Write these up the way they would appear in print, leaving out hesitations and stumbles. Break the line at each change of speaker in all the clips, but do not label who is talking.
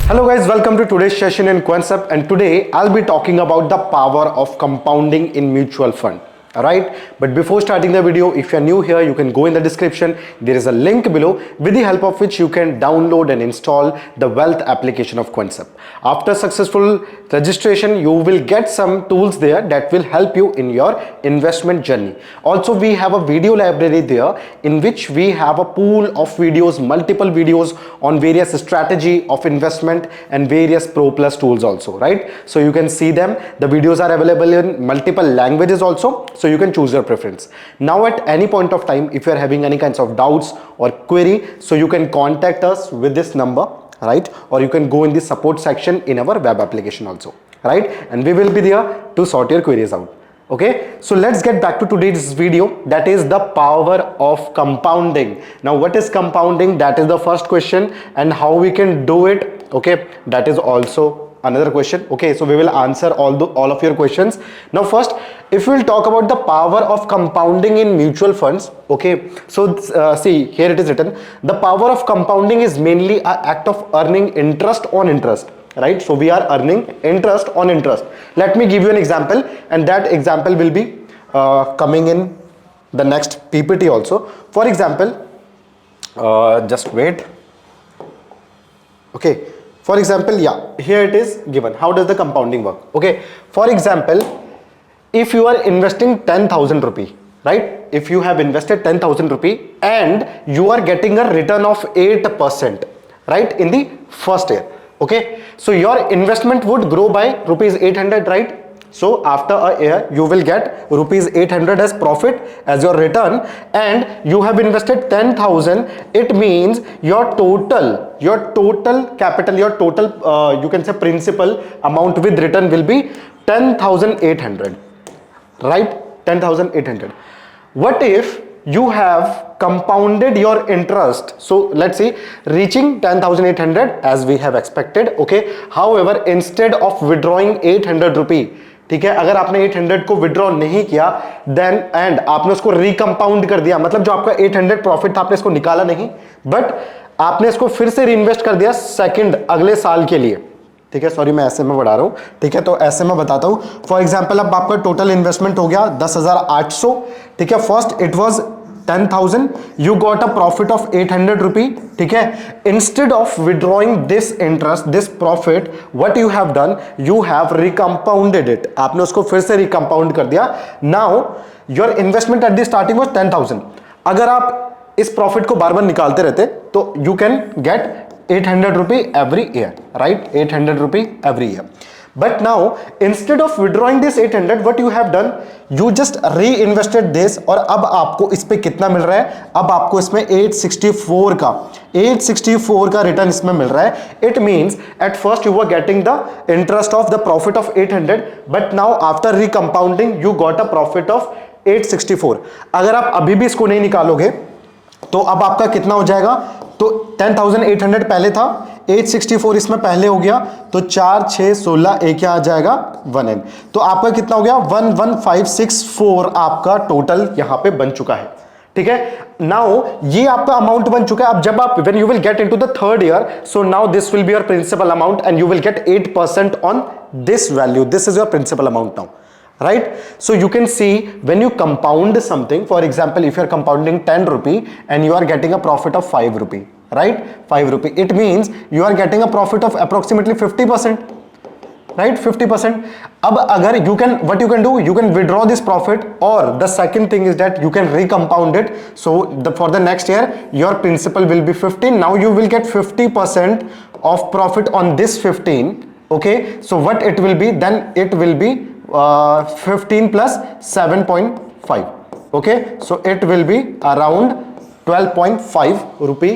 Hello guys, welcome to today's session in Concept, and today I'll be talking about the power of compounding in mutual fund. Alright, but before starting the video, if you're new here, you can go in the description. There is a link below with the help of which you can download and install the wealth application of Concept. After successful registration, you will get some tools there that will help you in your investment journey. Also, we have a video library there in which we have a pool of videos, multiple videos on various strategy of investment and various Pro Plus tools also, right? So you can see them. The videos are available in multiple languages also, so you can choose your preference. Now at any point of time, if you are having any kinds of doubts or query, so you can contact us with this number, right? Or you can go in the support section in our web application also, right? And we will be there to sort your queries out. Okay, so let's get back to today's video, that is the power of compounding. Now what is compounding? That is the first question, and how we can do it, okay, that is also another question. Okay, so we will answer all of your questions. Now first, if we'll talk about the power of compounding in mutual funds, okay, so see here it is written, the power of compounding is mainly an act of earning interest on interest, right? So we are earning interest on interest. Let me give you an example, and that example will be coming in the next PPT also. For example, just wait. Okay, for example, yeah, here it is given. How does the compounding work? Okay, for example, if you are investing 10,000 rupee, right? If you have invested 10,000 rupee and you are getting a return of 8%, right, in the first year. Okay, so your investment would grow by rupees 800, right? So after a year you will get rupees 800 as profit as your return, and you have invested 10,000. It means your total capital, your total you can say principal amount with return will be 10,800, right? 10,800. What if you have compounded your interest? So let's say reaching 10,800 as we have expected, okay. However, instead of withdrawing 800 rupee, ठीक है, अगर आपने 800 को withdraw नहीं किया, then and आपने उसको रिकंपाउंड कर दिया, मतलब जो आपका 800 प्रॉफिट था आपने इसको निकाला नहीं, बट आपने इसको फिर से रीइन्वेस्ट कर दिया सेकंड अगले साल के लिए, ठीक है. सॉरी मैं ऐसे में बढ़ा रहा हूं, ठीक है, तो ऐसे में बताता हूं. फॉर एग्जांपल अब आपका टोटल इन्वेस्टमेंट हो गया 10,800, ठीक है. First it was 10,000, you got a profit of 800 rupee, ठीक है. Instead of withdrawing this interest, this profit, what you have done, you have recompounded it. आपने उसको फिर से recompound कर दिया. Now your investment at the starting was 10,000. अगर आप इस प्रॉफिट को बार बार निकालते रहते तो you can get 800 rupee every year, right? 800 rupee every year. But now instead of withdrawing this 800, what you have done, you just reinvested this, और अब आपको इस पे कितना मिल रहा है? अब आपको इसमें 864 का रिटर्न इसमें मिल रहा है. It means at first you were getting the interest of the profit of 800, but now after recompounding you got a profit of 864. अगर आप अभी भी इसको नहीं निकालोगे तो अब आपका कितना हो जाएगा? तो 10,800 पहले था, 864 इसमें पहले हो गया, तो 4 6 16 एक आ जाएगा 1n. तो आपका कितना हो गया? 11564 आपका टोटल यहां पे बन चुका है, ठीक है. नाउ ये आपका अमाउंट बन चुका है. अब जब आप when you will get into the third year, so now this will be your principal amount and you will get 8% on this value. This is your principal amount now, right? So you can see when you compound something, for example, if you are compounding 10 rupee and you are getting a profit of 5 rupee, right? 5 rupee, it means you are getting a profit of approximately 50%, right? 50%. अब अगर you can, what you can do, you can withdraw this profit, or the second thing is that you can recompound it. So for the next year your principal will be 15. Now you will get 50% of profit on this 15, okay. So what it will be then? It will be 15 plus 7.5, okay. So it will be around 12.5 rupee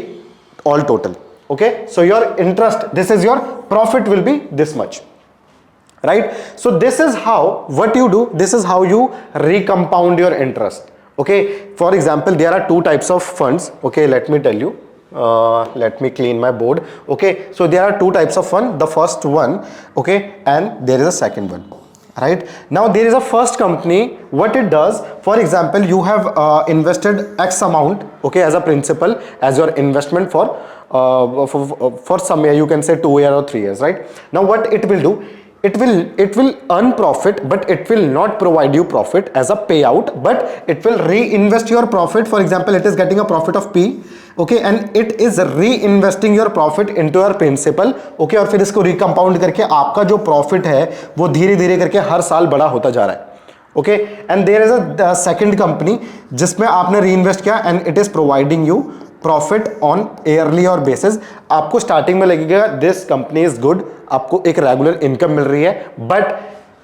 all total, okay. So your interest, this is your profit, will be this much, right? So this is how, what you do, this is how you recompound your interest, okay. For example, there are two types of funds, okay. Let me tell you, let me clean my board, okay. So there are two types of fund, the first one, okay, and there is a second one, right? Now there is a first company. What it does, for example, you have invested X amount, okay, as a principal, as your investment for for some year, you can say 2 years or 3 years, right? Now what it will do, it will earn profit, but it will not provide you profit as a payout, but it will reinvest your profit. For example, it is getting a profit of P, okay, and it is reinvesting your profit into your principal, okay, और फिर इसको रिकम्पाउंड करके आपका जो profit है वो धीरे धीरे करके हर साल बड़ा होता जा रहा है, okay. And there is a second company जिसमें आपने री इन्वेस्ट किया and it is providing you profit on yearly और बेसिस. आपको स्टार्टिंग में लगेगा दिस कंपनी इज गुड, आपको एक रेगुलर इनकम मिल रही है, but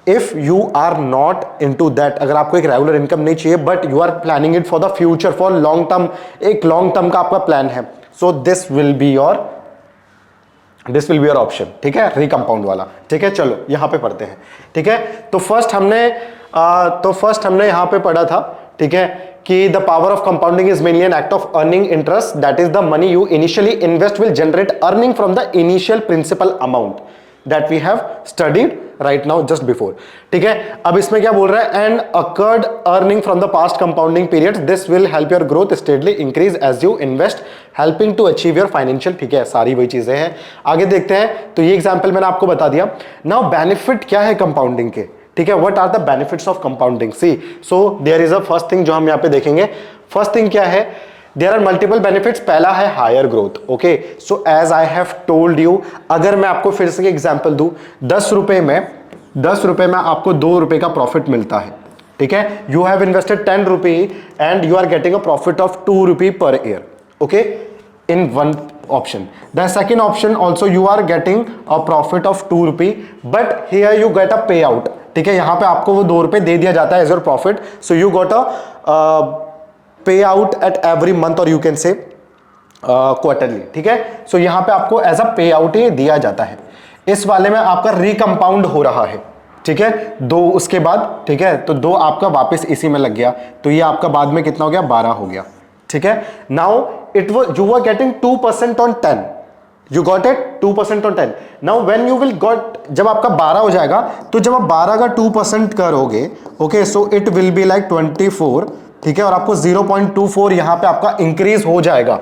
if you are not into that, अगर आपको एक रेगुलर इनकम नहीं चाहिए but you are planning it for the future, for long term, एक लॉन्ग टर्म का आपका प्लान है, so this will be your option, ठीक है, रिकम्पाउंड वाला, ठीक है. चलो यहां पे पढ़ते हैं, ठीक है. तो फर्स्ट हमने यहां पे पढ़ा था, ठीक है, कि the power of compounding is mainly an act of earning interest, that is the money you initially invest will generate earning from the initial principal amount that we have studied right now just before, ठीक है. अब इसमें क्या बोल रहा है, and accrued earning from the past compounding period, this will help your growth steadily increase as you invest, helping to achieve your financial, ठीक है. सारी वही चीजें हैं. आगे देखते हैं. तो ये एग्जाम्पल मैंने आपको बता दिया. नाउ बेनिफिट क्या है कंपाउंडिंग के, ठीक है, what are the benefits of compounding. See, so there is a first thing जो हम यहां पे देखेंगे. फर्स्ट थिंग क्या है, देयर आर मल्टीपल बेनिफिट्स. पहला है higher growth, okay. So as I have told you, अगर मैं आपको फिर से एग्जांपल दूं, 10 रुपए में आपको 2 रुपए का प्रॉफिट मिलता है, ठीक है. You have invested 10 rupee and you are getting a profit of 2 rupee per year, okay, in one option. The second option also you are getting a profit of 2 rupee, but here you get a payout, ठीक है. यहां पे आपको वो 2 रुपए दे दिया जाता है as your profit, so you got a payout at every month or you can say quarterly, ठीक है. so यहां पे आपको as a payout ही दिया जाता है. इस वाले में आपका रिकम्पाउंड हो रहा है, ठीक है, 2 उसके बाद, ठीक है. तो 2 आपका वापस इसी में लग गया, तो ये आपका बाद में कितना हो गया, 12 हो गया, ठीक है. Now it was you were getting 2% on 10, you got it 2% on 10. now when you will got, जब आपका 12 हो जाएगा, तो जब आप 12 का 2% करोगे, okay, so it will be like 24, ठीक है, और आपको 0.24 यहां पे आपका इंक्रीज हो जाएगा,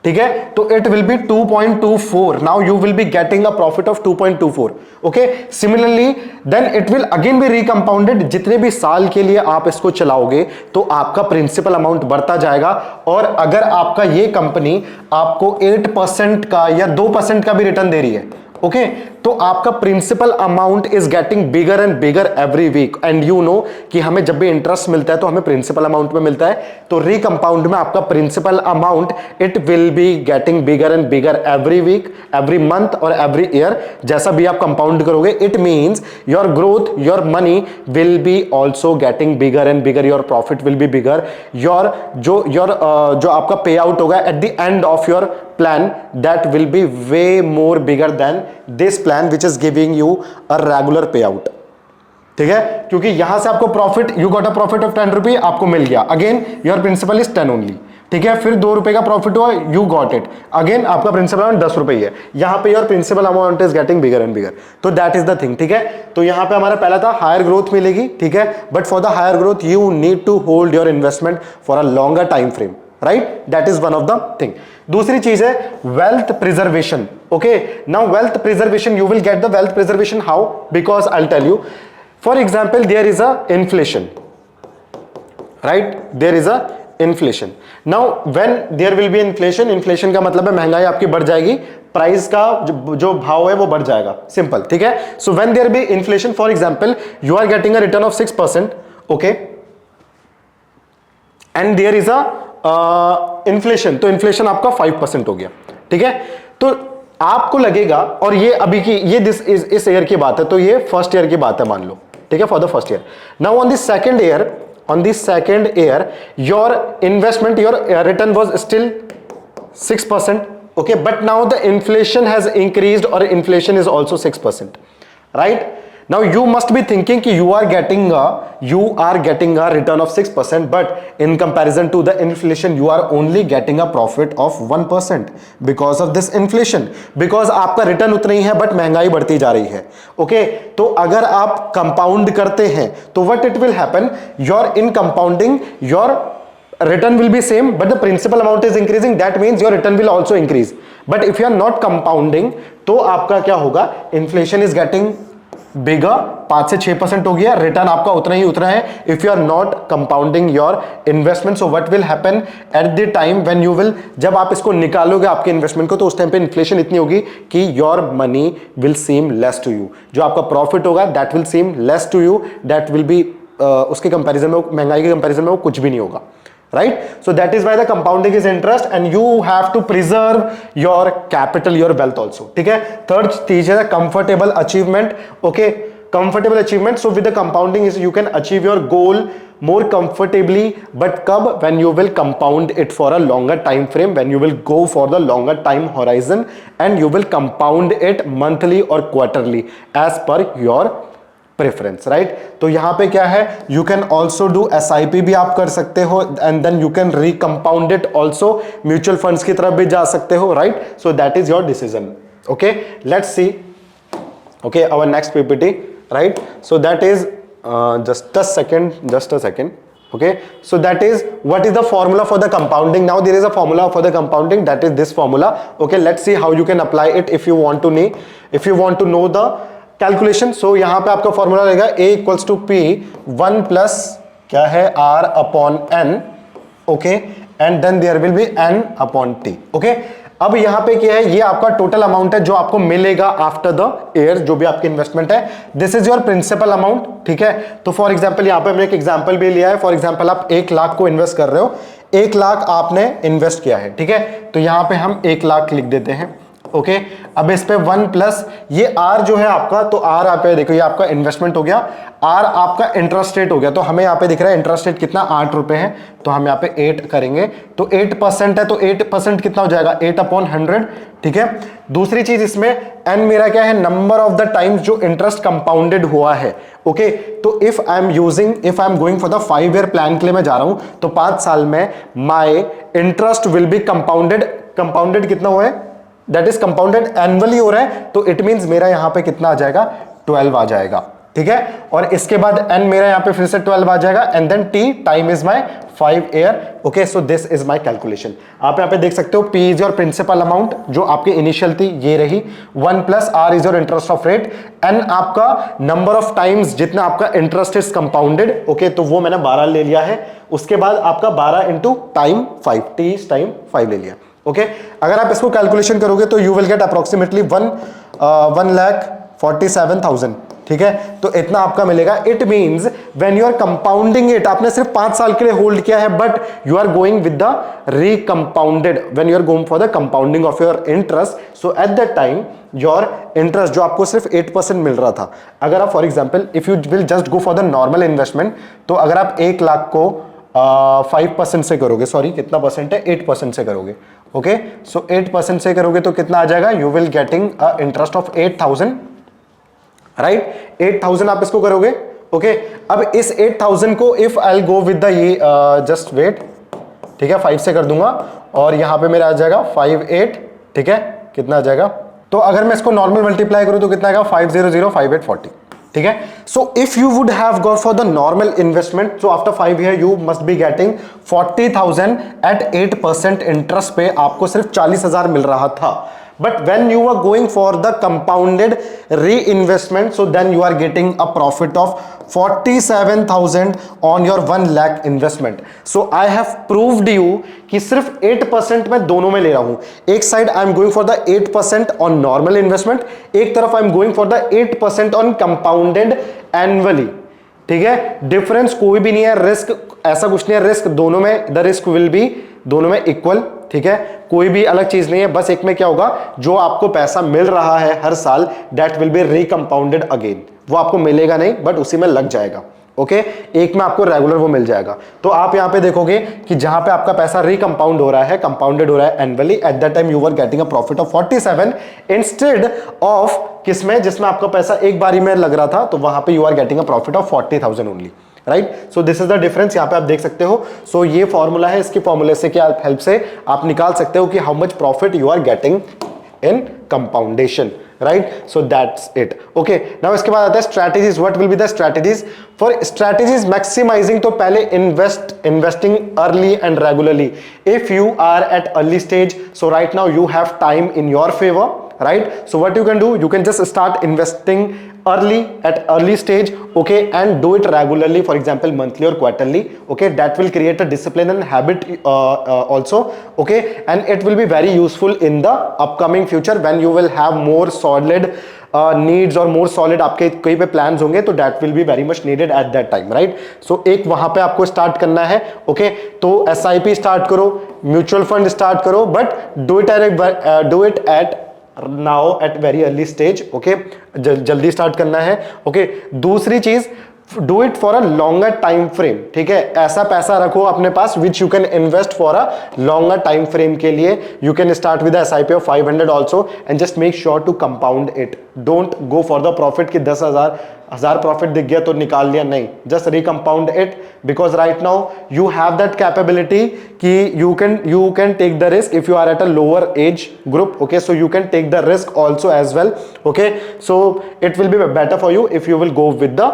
ठीक है. तो it will be 2.24. Now you will be getting a profit of 2.24, okay. Similarly then it will again be recompounded. जितने भी साल के लिए आप इसको चलाओगे तो आपका प्रिंसिपल अमाउंट बढ़ता जाएगा, और अगर आपका ये कंपनी आपको 8% का या 2% का भी रिटर्न दे रही है, ओके, तो आपका principal amount is getting bigger and bigger every week. And you know कि हमें जब भी इंटरेस्ट मिलता है तो हमें प्रिंसिपल अमाउंट में मिलता है, तो रिकम्पाउंड में आपका principal amount it will be getting bigger and bigger every week, every month और एवरी ईयर. जैसा भी आप कंपाउंड करोगे, it means your growth, your money will be also getting bigger and bigger, your profit will be bigger, your जो आपका pay out होगा at the end of your plan, that will be way more bigger than this plan which is giving you a regular payout, ठीक है. क्योंकि यहां से आपको profit, you got a profit of 10 rupee, आपको मिल गया, again your principal is 10 only, ठीक है. फिर 2 रुपए का प्रॉफिट हुआ, यू गॉट इट, अगेन आपका प्रिंसिपल अमाउंट 10 रुपए है. यहां पे your principal amount is getting bigger and bigger. तो दैट इज द थिंग, ठीक है. तो यहां पे हमारा पहला था हायर ग्रोथ मिलेगी, ठीक है, but for the higher growth you need to hold your investment for a longer time frame, right. That is one of the thing. दूसरी चीज है wealth preservation, okay. Now wealth preservation, you will get the wealth preservation how, because I will tell you. For example, there is a inflation, right, there is a inflation. Now when there will be inflation, inflation का मतलब है महंगाई आपकी बढ़ जाएगी, price का जो भाव है वो बढ़ जाएगा, सिंपल, ठीक है. So when there be inflation, for example you are getting a return of 6%, okay, and there is a inflation, तो इन्फ्लेशन आपका 5% हो गया, ठीक है. तो आपको लगेगा, और ये अभी की ये इस ईयर की बात है, तो ये फर्स्ट ईयर की बात है मान लो, ठीक है, for the first year. Now on the second year your investment, your return was still 6%, okay, but now the inflation has increased or inflation is also 6%, right? Now you must be thinking कि you are getting a return of 6%, but in comparison to the inflation you are only getting a profit of 1% because of this inflation, because आपका return उतना ही है but महंगाई बढ़ती जा रही है, okay. तो अगर आप कंपाउंड करते हैं तो what it will happen, your in compounding your return will be same but the principal amount is increasing, that means your return will also increase. But if you are not compounding, तो आपका क्या होगा, inflation is getting bigger, 5 से 6% हो गया, return आपका उतना ही उतना है. If you are not compounding your investment, so what will happen at the time when you will, जब आप इसको निकालोगे आपके इन्वेस्टमेंट को, तो उस टाइम पे इन्फ्लेशन इतनी होगी कि your money will seem less to you. जो आपका प्रॉफिट होगा that will seem less to you, that will be उसके कंपैरिजन में, महंगाई के कंपैरिजन में वो कुछ भी नहीं होगा. Right, so that is why the compounding is interest and you have to preserve your capital, your wealth also. ठीक है. थर्ड चीज है comfortable achievement. Okay, comfortable achievement. So with the compounding is you can achieve your goal more comfortably, but कब, when you will compound it for a longer time frame, when you will go for the longer time horizon and you will compound it monthly or quarterly as per your preference. Right, तो यहां पे क्या है, you can also do SIP भी आप कर सकते हो and then you can recompound it also, mutual funds की तरफ भी जा सकते हो. Right, so that is your decision. Okay, let's see. Okay, our next PPT. Right, so that is just a second. Okay, so that is what is the formula for the compounding. Now there is a formula for the compounding, that is this formula. Okay, let's see how you can apply it if you want to know the calculation. So यहां पे आपका formula रहेगा A equals to P 1 plus क्या है R upon N. Okay, and then there will be N upon T. Okay, अब यहां पे क्या है, ये आपका टोटल अमाउंट है जो आपको मिलेगा आफ्टर द ईयर, जो भी आपकी इन्वेस्टमेंट है. This is your principal amount. ठीक है, तो फॉर एग्जांपल यहां पे हमने एक एग्जांपल भी लिया है. फॉर एग्जांपल आप 1 लाख को इन्वेस्ट कर रहे हो, 1 लाख आपने इन्वेस्ट किया है. ठीक है, तो यहां पे हम 1 लाख लिख देते हैं. ओके, अब इस पे 1 प्लस ये R जो है आपका, तो R आप देखो ये आपका इन्वेस्टमेंट हो गया, R आपका इंटरेस्ट रेट हो गया. तो हमें यहाँ पे दिख रहा है इंटरेस्ट रेट कितना, 8 रुपए है, तो हम यहाँ पे 8 करेंगे, तो 8% है, तो 8% कितना हो जाएगा, 8 अपॉन 100. ठीक है, दूसरी चीज इसमें N मेरा क्या है, नंबर ऑफ द टाइम्स जो इंटरेस्ट कंपाउंडेड हुआ है. ओके, तो if I am going for the 5 year plan के लिए मैं जा रहा हूं, तो 5 साल में my interest will be compounded कितना हुआ है, दैट इज कंपाउंडेड एनुअली हो रहा है, तो इट मींस मेरा यहां पे कितना आ जाएगा, 12 आ जाएगा. ठीक है, और इसके बाद n मेरा यहां पे फिर से 12 आ जाएगा and then t time is my 5 year. Okay, so this is my calculation. आप यहां पे देख सकते हो p is your principal amount जो आपकी इनिशियल थी, ये रही. 1 plus r is your interest of rate, n आपका नंबर ऑफ टाइम्स जितना आपका इंटरेस्ट इज कंपाउंडेड. ओके, तो वो मैंने 12 ले लिया है. उसके बाद आपका 12 इंटू टाइम 5, t टाइम 5 ले लिया. ओके, अगर आप इसको कैलकुलेशन करोगे तो यू विल गेट अप्रोक्सीमेटली 1,47,000. ठीक है, तो इतना आपका मिलेगा. It means when you are compounding it, आपने सिर्फ 5 साल के लिए होल्ड किया है, but you are going with the recompounded, when you are going for the compounding of your interest. So at that time your interest जो आपको सिर्फ 8% मिल रहा था, अगर आप for example if you will just go for the normal investment, तो अगर आप 1 लाख को 5% से करोगे, सॉरी कितना परसेंट है, 8% से करोगे. ओके, सो 8% से करोगे तो कितना आ जाएगा, you will getting interest of 8,000. Right, 8,000 आप इसको करोगे. ओके, अब इस 8,000 को if I go with the ये जस्ट वेट, ठीक है, 5 से कर दूंगा और यहां पे मेरा आ जाएगा 58. ठीक है, कितना आ जाएगा, तो अगर मैं इसको नॉर्मल मल्टीप्लाई करूं तो कितना आएगा, 5005840. ठीक है, so if you would have got for the normal investment, so after 5 year you must be getting 40,000 at 8% interest पे आपको सिर्फ 40,000 मिल रहा था. But when you are going for the compounded reinvestment, so then you are getting a profit of 47,000 on your 1 lakh investment. So I have proved you कि सिर्फ 8% मैं दोनों में ले रहा हूं. एक side I am going for the 8% on normal investment, एक तरफ I am going for the 8% on compounded annually. ठीक है, डिफरेंस कोई भी नहीं है, रिस्क ऐसा कुछ नहीं है, रिस्क दोनों में, द रिस्क विल बी दोनों में इक्वल. ठीक है, कोई भी अलग चीज नहीं है, बस एक में क्या होगा, जो आपको पैसा मिल रहा है हर साल, दैट विल बी रिकंपाउंडेड अगेन. वो आपको मिलेगा नहीं बट उसी में लग जाएगा. ओके, एक में आपको रेगुलर वो मिल जाएगा. तो आप यहां पे देखोगे कि जहां पे आपका पैसा रिकंपाउंड हो रहा है, कंपाउंडेड हो रहा है annually, at that time you are getting a profit of 47 instead of किसमें, जिसमें आपका पैसा एक बारी में लग रहा था, तो वहां पे you are getting a profit of 40,000 only. Right, so this is the difference, यहां पे आप देख सकते हो. सो ये फॉर्मूला है, इसके फॉर्मूले से क्या हेल्प से आप निकाल सकते हो कि how much profit you are getting in compoundation, right? So that's it. Okay, now इसके बाद आता है strategies. What will be the strategies? For strategies maximizing, तो पहले investing early and regularly. If you are at early stage, so right now you have time in your favor, right? So what you can do, you can just start investing early at early stage, okay, and do it regularly, for example monthly or quarterly, okay. That will create a discipline and habit also, okay, and it will be very useful in the upcoming future when you will have more solid needs or more solid आपके कहीं पे plans होंगे, तो that will be very much needed at that time, right? So एक वहां पे आपको start करना है, okay, तो SIP start करो, mutual fund start करो, but do it at now at very early stage, okay, जल्दी स्टार्ट करना है, ओके। दूसरी चीज, do it for a longer time frame, ठीक है, ऐसा पैसा रखो अपने पास which you can invest for a longer time frame के लिए। You can start with SIP of 500 also and just make sure to compound it. Don't go for the profit कि 10,000 प्रॉफिट दिख गया तो निकाल लिया, नहीं, just recompound it, because right now you have that capability कि you can take the risk if you are at a lower age group, okay, so you can take the risk also as well, okay, so it will be better for you if you will go with the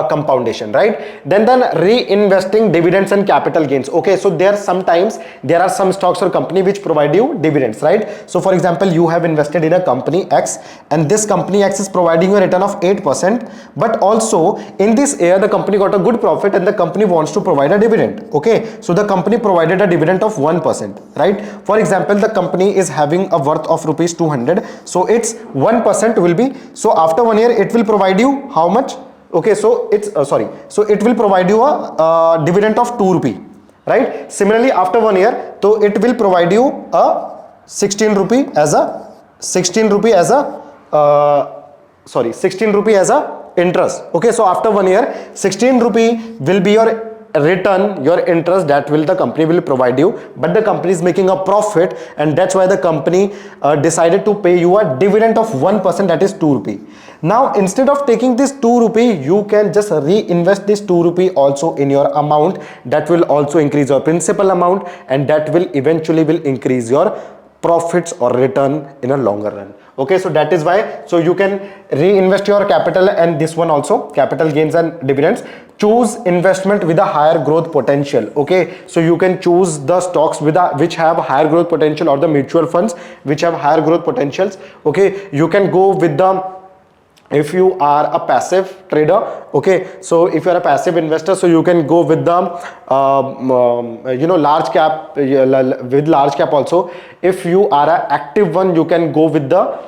compoundation, right? Then reinvesting dividends and capital gains, okay. So there are some stocks or company which provide you dividends, right? So for example, you have invested in a company X and this company X is providing you a return of 8%, but also in this year the company got a good profit and the company wants to provide a dividend, okay. So the company provided a dividend of 1%, right? For example, the company is having a worth of rupees 200, so its 1% will be, so after 1 year it will provide you how much? Okay, so it's so it will provide you a dividend of 2 rupee, right? Similarly, after 1 year, so it will provide you a 16 rupee as a 16 rupee as a interest, okay. So after 1 year, 16 rupee will be your return, your interest that will the company will provide you, but the company is making a profit and that's why the company decided to pay you a dividend of 1%, that is 2 rupee. Now instead of taking this 2 rupee, you can just reinvest this 2 rupee also in your amount, that will also increase your principal amount and that will eventually will increase your profits or return in a longer run, okay. So that is why, so you can reinvest your capital and this one also, capital gains and dividends. Choose investment with a higher growth potential, okay. So you can choose the stocks with which have higher growth potential or the mutual funds which have higher growth potentials, okay. You can go with the, if you are a passive trader, okay, so if you are a passive investor, so you can go with the large cap, with large cap also. If you are an active one, you can go with the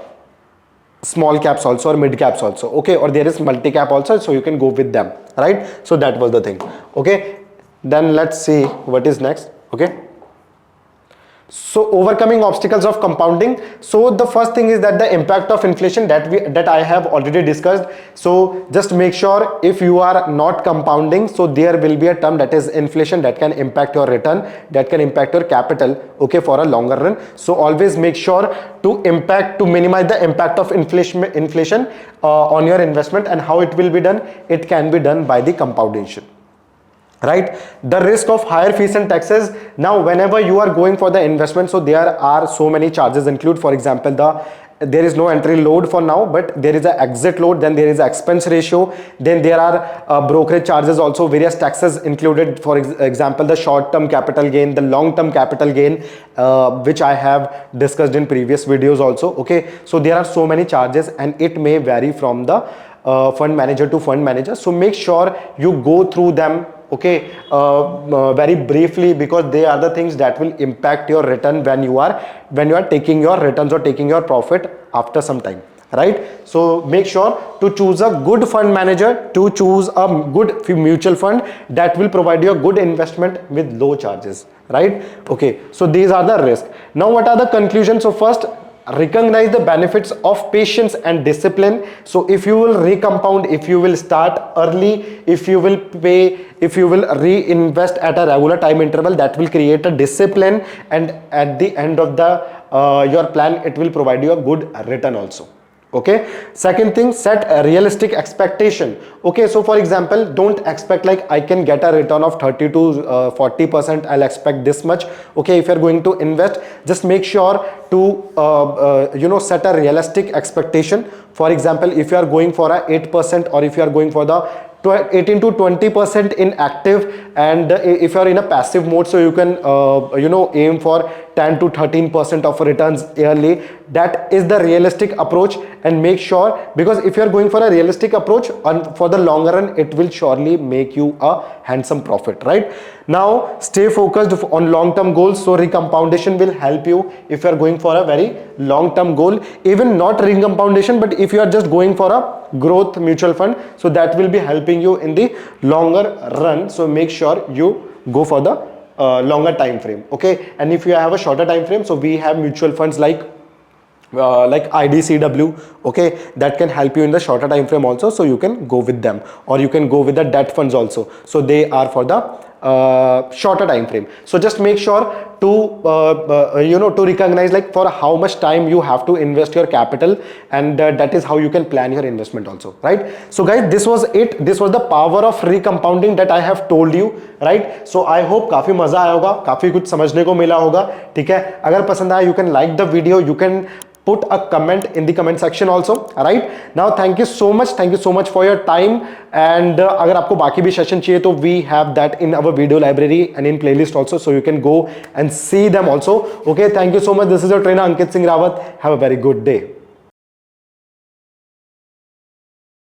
small caps also or mid caps also, okay, or there is multi cap also, so you can go with them, right? So that was the thing, okay. Then let's see what is next, okay. So overcoming obstacles of compounding. So the first thing is that the impact of inflation that I have already discussed. So just make sure if you are not compounding, so there will be a term that is inflation that can impact your return, that can impact your capital, okay, for a longer run. So always make sure to minimize the impact of inflation on your investment. And how it will be done? It can be done by the compoundation, right? The risk of higher fees and taxes. Now whenever you are going for the investment, so there are so many charges include. For example, there is no entry load for now, but there is an exit load, then there is an expense ratio, then there are brokerage charges also, various taxes included. For example, the short term capital gain, the long term capital gain, which I have discussed in previous videos also, okay. So there are so many charges and it may vary from the fund manager to fund manager. So make sure you go through them, okay, very briefly, because they are the things that will impact your return when you are taking your returns or taking your profit after some time, right? So make sure to choose a good fund manager, to choose a good mutual fund that will provide you a good investment with low charges, right? Okay, so these are the risks. Now what are the conclusions? So first, recognize the benefits of patience and discipline. So if you will recompound, if you will start early, if you will reinvest at a regular time interval, that will create a discipline, and at the end of the your plan, it will provide you a good return also, Okay, second thing, set a realistic expectation. Okay, so for example, don't expect like I can get a return of 30 to 40%, I'll expect this much. Okay, if you're going to invest, just make sure to set a realistic expectation. For example, if you are going for a 8%, or if you are going for the 18 to 20% in active, and if you are in a passive mode, so you can aim for 10 to 13% of returns yearly. That is the realistic approach, and make sure, because if you are going for a realistic approach, and for the longer run, it will surely make you a handsome profit, right? Now stay focused on long term goals. So recompoundation will help you if you are going for a very long term goal. Even not recompoundation, but if you are just going for a growth mutual fund, so that will be helping you in the longer run. So make sure you go for the longer time frame. Okay, and if you have a shorter time frame, so we have mutual funds like IDCW, okay, that can help you in the shorter time frame also, so you can go with them, or you can go with the debt funds also, so they are for the shorter time frame. So just make sure to to recognize like for how much time you have to invest your capital, and that is how you can plan your investment also, right? So guys, this was it. This was the power of recompounding that I have told you, right? So I hope काफी मजा आया होगा, काफी कुछ समझने को मिला होगा, ठीक है? अगर पसंद आया, you can like the video, you can put a comment in the comment section also. All right, now thank you so much for your time. And अगर आपको बाकी भी सेशन चाहिए, तो we have that in our video library and in playlist also, so you can go and see them also. Okay, thank you so much. This is your trainer Ankit Singh Rawat. Have a very good day.